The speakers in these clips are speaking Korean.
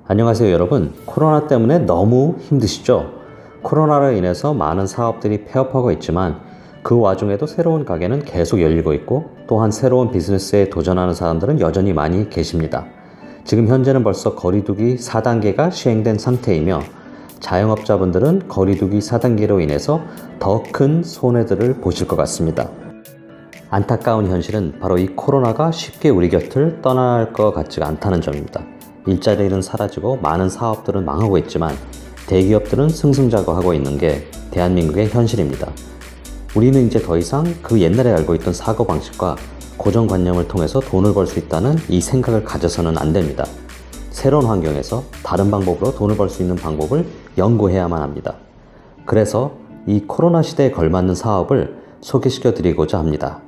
안녕하세요 여러분. 코로나 때문에 너무 힘드시죠? 코로나로 인해서 많은 사업들이 폐업하고 있지만 그 와중에도 새로운 가게는 계속 열리고 있고 또한 새로운 비즈니스에 도전하는 사람들은 여전히 많이 계십니다. 지금 현재는 벌써 거리두기 4단계가 시행된 상태이며 자영업자분들은 거리두기 4단계로 인해서 더 큰 손해들을 보실 것 같습니다. 안타까운 현실은 바로 이 코로나가 쉽게 우리 곁을 떠날 것 같지가 않다는 점입니다. 일자리는 사라지고 많은 사업들은 망하고 있지만 대기업들은 승승장구하고 있는 게 대한민국의 현실입니다. 우리는 이제 더 이상 그 옛날에 알고 있던 사고방식과 고정관념을 통해서 돈을 벌 수 있다는 이 생각을 가져서는 안 됩니다. 새로운 환경에서 다른 방법으로 돈을 벌 수 있는 방법을 연구해야만 합니다. 그래서 이 코로나 시대에 걸맞는 사업을 소개시켜 드리고자 합니다.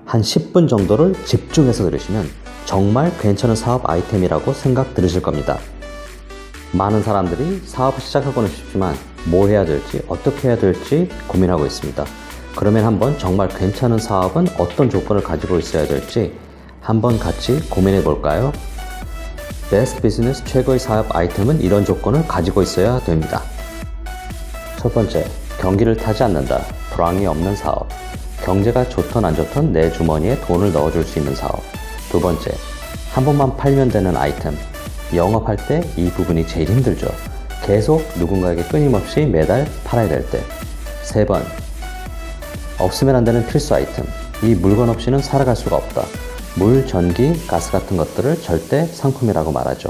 한 10분 정도를 집중해서 들으시면 정말 괜찮은 사업 아이템이라고 생각 들으실 겁니다. 많은 사람들이 사업을 시작하고는 싶지만 뭐 해야 될지 어떻게 해야 될지 고민하고 있습니다. 그러면 한번 정말 괜찮은 사업은 어떤 조건을 가지고 있어야 될지 한번 같이 고민해 볼까요? 베스트 비즈니스 최고의 사업 아이템은 이런 조건을 가지고 있어야 됩니다. 첫 번째, 경기를 타지 않는다. 불황이 없는 사업. 경제가 좋든 안 좋든 내 주머니에 돈을 넣어줄 수 있는 사업. 두 번째, 한 번만 팔면 되는 아이템. 영업할 때 이 부분이 제일 힘들죠. 계속 누군가에게 끊임없이 매달 팔아야 될 때. 세 번, 없으면 안 되는 필수 아이템. 이 물건 없이는 살아갈 수가 없다. 물, 전기, 가스 같은 것들을 절대 상품이라고 말하죠.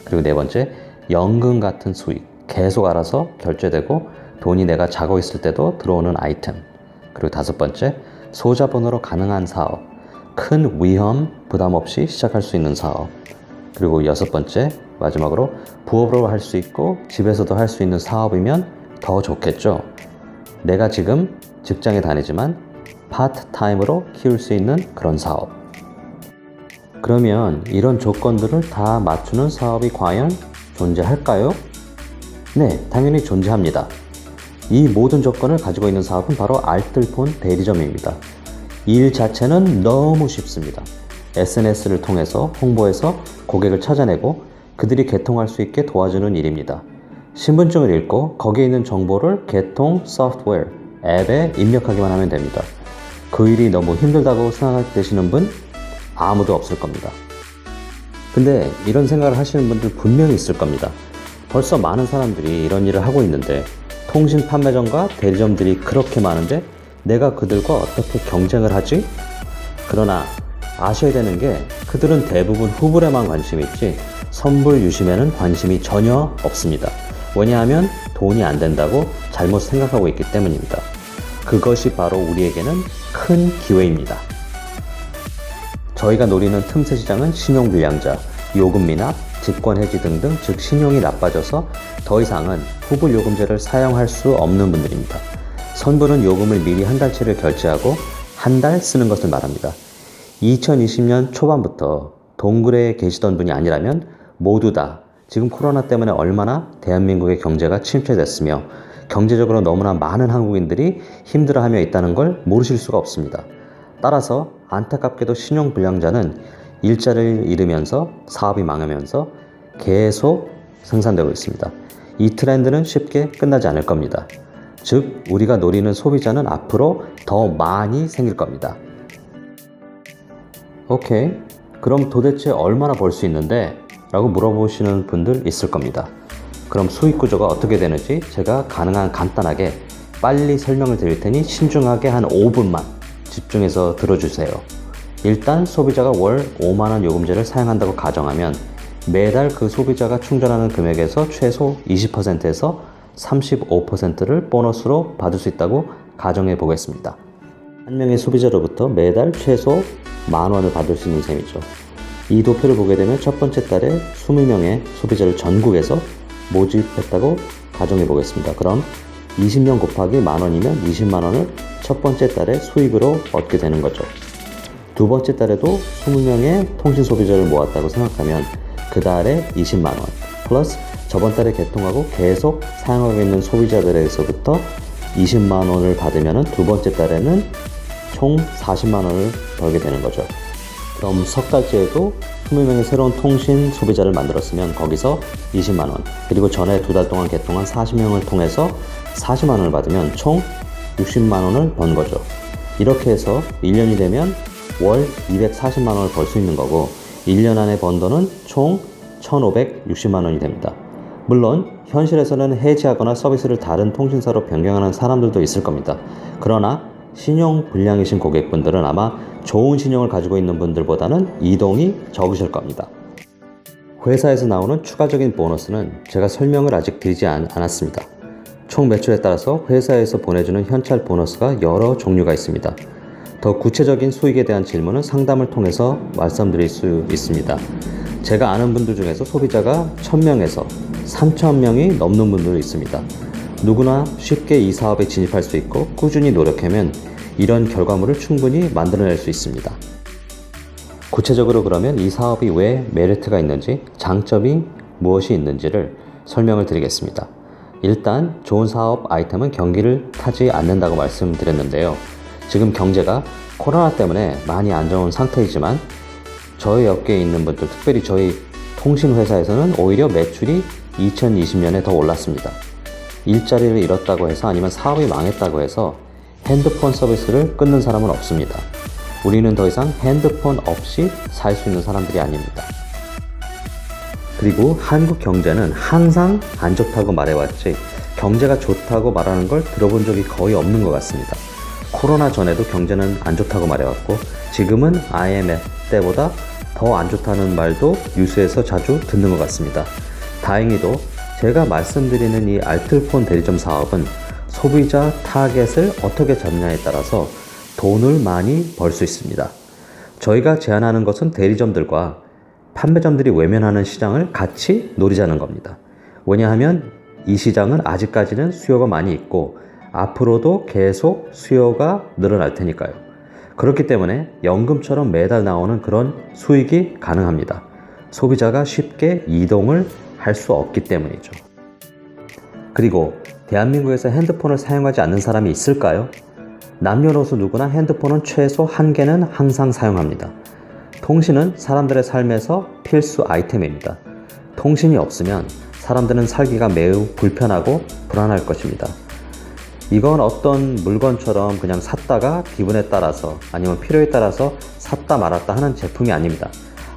그리고 네 번째, 연금 같은 수익. 계속 알아서 결제되고 돈이 내가 자고 있을 때도 들어오는 아이템. 그리고 다섯 번째, 소자본으로 가능한 사업. 큰 위험, 부담 없이 시작할 수 있는 사업. 그리고 여섯 번째, 마지막으로 부업으로 할 수 있고 집에서도 할 수 있는 사업이면 더 좋겠죠. 내가 지금 직장에 다니지만 파트타임으로 키울 수 있는 그런 사업. 그러면 이런 조건들을 다 맞추는 사업이 과연 존재할까요? 네, 당연히 존재합니다. 이 모든 조건을 가지고 있는 사업은 바로 알뜰폰 대리점입니다. 이 일 자체는 너무 쉽습니다. SNS를 통해서 홍보해서 고객을 찾아내고 그들이 개통할 수 있게 도와주는 일입니다. 신분증을 읽고 거기에 있는 정보를 개통 소프트웨어, 앱에 입력하기만 하면 됩니다. 그 일이 너무 힘들다고 생각되시는 분 아무도 없을 겁니다. 근데 이런 생각을 하시는 분들 분명히 있을 겁니다. 벌써 많은 사람들이 이런 일을 하고 있는데 통신 판매점과 대리점들이 그렇게 많은데 내가 그들과 어떻게 경쟁을 하지? 그러나 아셔야 되는 게 그들은 대부분 후불에만 관심이 있지 선불 유심에는 관심이 전혀 없습니다. 왜냐하면 돈이 안 된다고 잘못 생각하고 있기 때문입니다. 그것이 바로 우리에게는 큰 기회입니다. 저희가 노리는 틈새 시장은 신용불량자, 요금 미납, 직권 해지 등등, 즉 신용이 나빠져서 더 이상은 후불 요금제를 사용할 수 없는 분들입니다. 선불은 요금을 미리 한 달치를 결제하고 한 달 쓰는 것을 말합니다. 2020년 초반부터 동굴에 계시던 분이 아니라면 모두 다 지금 코로나 때문에 얼마나 대한민국의 경제가 침체됐으며 경제적으로 너무나 많은 한국인들이 힘들어하며 있다는 걸 모르실 수가 없습니다. 따라서 안타깝게도 신용불량자는 일자리를 잃으면서 사업이 망하면서 계속 생산되고 있습니다. 이 트렌드는 쉽게 끝나지 않을 겁니다. 즉 우리가 노리는 소비자는 앞으로 더 많이 생길 겁니다. 오케이, 그럼 도대체 얼마나 벌 수 있는데? 라고 물어보시는 분들 있을 겁니다. 그럼 수익 구조가 어떻게 되는지 제가 가능한 간단하게 빨리 설명을 드릴 테니 신중하게 한 5분만 집중해서 들어주세요. 일단 소비자가 월 5만원 요금제를 사용한다고 가정하면 매달 그 소비자가 충전하는 금액에서 최소 20%에서 35%를 보너스로 받을 수 있다고 가정해 보겠습니다. 한 명의 소비자로부터 매달 최소 10,000원을 받을 수 있는 셈이죠. 이 도표를 보게 되면 첫 번째 달에 20명의 소비자를 전국에서 모집했다고 가정해 보겠습니다. 그럼 20명 곱하기 10,000원이면 20만원을 첫 번째 달에 수익으로 얻게 되는 거죠. 두 번째 달에도 20명의 통신 소비자를 모았다고 생각하면 그 달에 20만원 플러스 저번 달에 개통하고 계속 사용하고 있는 소비자들에게서부터 20만원을 받으면 두 번째 달에는 총 40만원을 벌게 되는 거죠. 그럼 석 달째에도 20명의 새로운 통신 소비자를 만들었으면 거기서 20만원, 그리고 전에 2달 동안 개통한 40명을 통해서 40만원을 받으면 총 60만원을 번 거죠. 이렇게 해서 1년이 되면 월 240만원을 벌 수 있는 거고 1년 안에 번 돈은 총 1560만원이 됩니다. 물론 현실에서는 해지하거나 서비스를 다른 통신사로 변경하는 사람들도 있을 겁니다. 그러나 신용 불량이신 고객분들은 아마 좋은 신용을 가지고 있는 분들보다는 이동이 적으실 겁니다. 회사에서 나오는 추가적인 보너스는 제가 설명을 아직 드리지 않았습니다. 총 매출에 따라서 회사에서 보내주는 현찰 보너스가 여러 종류가 있습니다. 더 구체적인 수익에 대한 질문은 상담을 통해서 말씀드릴 수 있습니다. 제가 아는 분들 중에서 소비자가 1000명에서 3000명이 넘는 분들도 있습니다. 누구나 쉽게 이 사업에 진입할 수 있고 꾸준히 노력하면 이런 결과물을 충분히 만들어낼 수 있습니다. 구체적으로 그러면 이 사업이 왜 메리트가 있는지, 장점이 무엇이 있는지를 설명을 드리겠습니다. 일단 좋은 사업 아이템은 경기를 타지 않는다고 말씀드렸는데요. 지금 경제가 코로나 때문에 많이 안 좋은 상태이지만 저희 업계에 있는 분들, 특별히 저희 통신회사에서는 오히려 매출이 2020년에 더 올랐습니다. 일자리를 잃었다고 해서 아니면 사업이 망했다고 해서 핸드폰 서비스를 끊는 사람은 없습니다. 우리는 더 이상 핸드폰 없이 살 수 있는 사람들이 아닙니다. 그리고 한국 경제는 항상 안 좋다고 말해왔지 경제가 좋다고 말하는 걸 들어본 적이 거의 없는 것 같습니다. 코로나 전에도 경제는 안 좋다고 말해왔고 지금은 IMF 때보다 더 안 좋다는 말도 뉴스에서 자주 듣는 것 같습니다. 다행히도 제가 말씀드리는 이 알뜰폰 대리점 사업은 소비자 타겟을 어떻게 잡냐에 따라서 돈을 많이 벌 수 있습니다. 저희가 제안하는 것은 대리점들과 판매점들이 외면하는 시장을 같이 노리자는 겁니다. 왜냐하면 이 시장은 아직까지는 수요가 많이 있고 앞으로도 계속 수요가 늘어날 테니까요. 그렇기 때문에 연금처럼 매달 나오는 그런 수익이 가능합니다. 소비자가 쉽게 이동을 할 수 없기 때문이죠. 그리고 대한민국에서 핸드폰을 사용하지 않는 사람이 있을까요? 남녀노소 누구나 핸드폰은 최소 1개는 항상 사용합니다. 통신은 사람들의 삶에서 필수 아이템입니다. 통신이 없으면 사람들은 살기가 매우 불편하고 불안할 것입니다. 이건 어떤 물건처럼 그냥 샀다가 기분에 따라서 아니면 필요에 따라서 샀다 말았다 하는 제품이 아닙니다.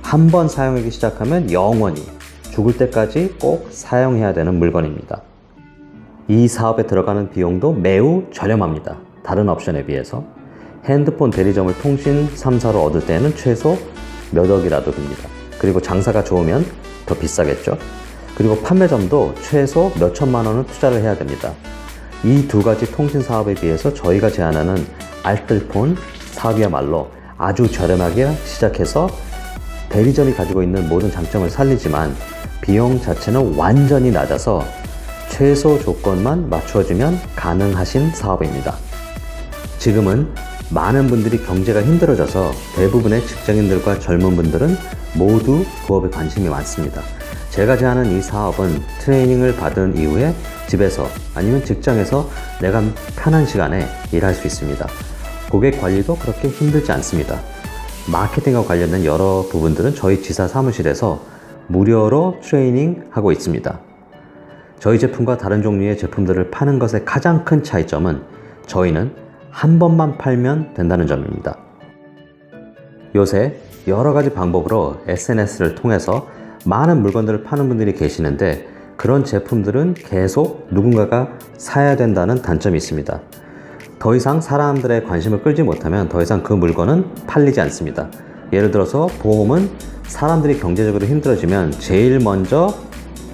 한번 사용하기 시작하면 영원히 죽을 때까지 꼭 사용해야 되는 물건입니다. 이 사업에 들어가는 비용도 매우 저렴합니다. 다른 옵션에 비해서. 핸드폰 대리점을 통신 3사로 얻을 때는 최소 몇 억이라도 듭니다. 그리고 장사가 좋으면 더 비싸겠죠. 그리고 판매점도 최소 몇 천만 원은 투자를 해야 됩니다. 이 두 가지 통신 사업에 비해서 저희가 제안하는 알뜰폰 사업이야말로 아주 저렴하게 시작해서 대리점이 가지고 있는 모든 장점을 살리지만 비용 자체는 완전히 낮아서 최소 조건만 맞추어지면 가능하신 사업입니다. 지금은 많은 분들이 경제가 힘들어져서 대부분의 직장인들과 젊은 분들은 모두 부업에 관심이 많습니다. 제가 제안하는 이 사업은 트레이닝을 받은 이후에 집에서 아니면 직장에서 내가 편한 시간에 일할 수 있습니다. 고객 관리도 그렇게 힘들지 않습니다. 마케팅과 관련된 여러 부분들은 저희 지사 사무실에서 무료로 트레이닝 하고 있습니다. 저희 제품과 다른 종류의 제품들을 파는 것의 가장 큰 차이점은 저희는 한 번만 팔면 된다는 점입니다. 요새 여러 가지 방법으로 SNS를 통해서 많은 물건들을 파는 분들이 계시는데 그런 제품들은 계속 누군가가 사야 된다는 단점이 있습니다. 더 이상 사람들의 관심을 끌지 못하면 더 이상 그 물건은 팔리지 않습니다. 예를 들어서 보험은 사람들이 경제적으로 힘들어지면 제일 먼저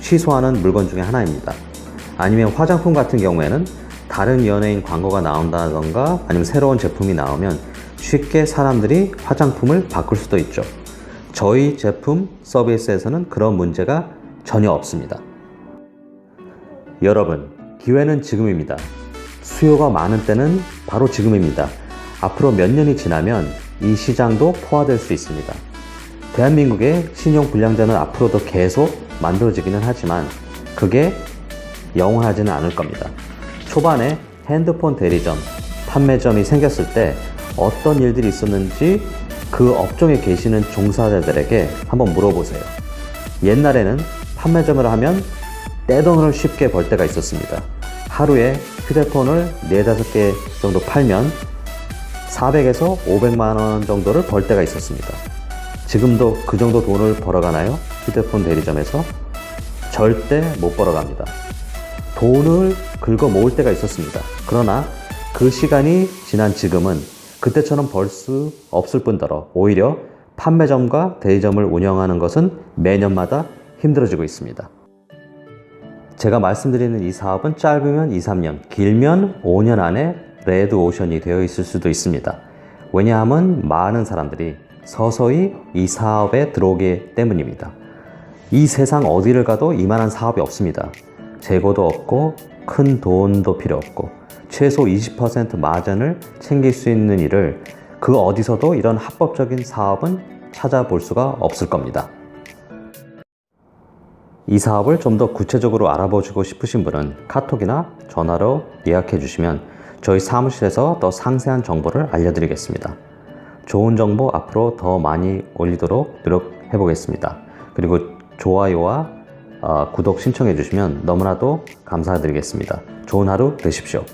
취소하는 물건 중에 하나입니다. 아니면 화장품 같은 경우에는 다른 연예인 광고가 나온다던가 아니면 새로운 제품이 나오면 쉽게 사람들이 화장품을 바꿀 수도 있죠. 저희 제품 서비스에서는 그런 문제가 전혀 없습니다. 여러분, 기회는 지금입니다. 수요가 많은 때는 바로 지금입니다. 앞으로 몇 년이 지나면 이 시장도 포화될 수 있습니다. 대한민국의 신용 불량자는 앞으로도 계속 만들어지기는 하지만 그게 영원하지는 않을 겁니다. 초반에 핸드폰 대리점, 판매점이 생겼을 때 어떤 일들이 있었는지 그 업종에 계시는 종사자들에게 한번 물어보세요. 옛날에는 판매점을 하면 떼돈을 쉽게 벌 때가 있었습니다. 하루에 휴대폰을 4, 5개 정도 팔면 400에서 500만 원 정도를 벌 때가 있었습니다. 지금도 그 정도 돈을 벌어가나요? 휴대폰 대리점에서? 절대 못 벌어갑니다. 돈을 긁어 모을 때가 있었습니다. 그러나 그 시간이 지난 지금은 그때처럼 벌 수 없을 뿐더러 오히려 판매점과 대리점을 운영하는 것은 매년마다 힘들어지고 있습니다. 제가 말씀드리는 이 사업은 짧으면 2, 3년, 길면 5년 안에 레드오션이 되어 있을 수도 있습니다. 왜냐하면 많은 사람들이 서서히 이 사업에 들어오기 때문입니다. 이 세상 어디를 가도 이만한 사업이 없습니다. 재고도 없고 큰 돈도 필요 없고 최소 20% 마진을 챙길 수 있는 일을 그 어디서도 이런 합법적인 사업은 찾아볼 수가 없을 겁니다. 이 사업을 좀 더 구체적으로 알아보시고 싶으신 분은 카톡이나 전화로 예약해 주시면 저희 사무실에서 더 상세한 정보를 알려드리겠습니다. 좋은 정보 앞으로 더 많이 올리도록 노력해 보겠습니다. 그리고 좋아요와 구독 신청해 주시면 너무나도 감사드리겠습니다. 좋은 하루 되십시오.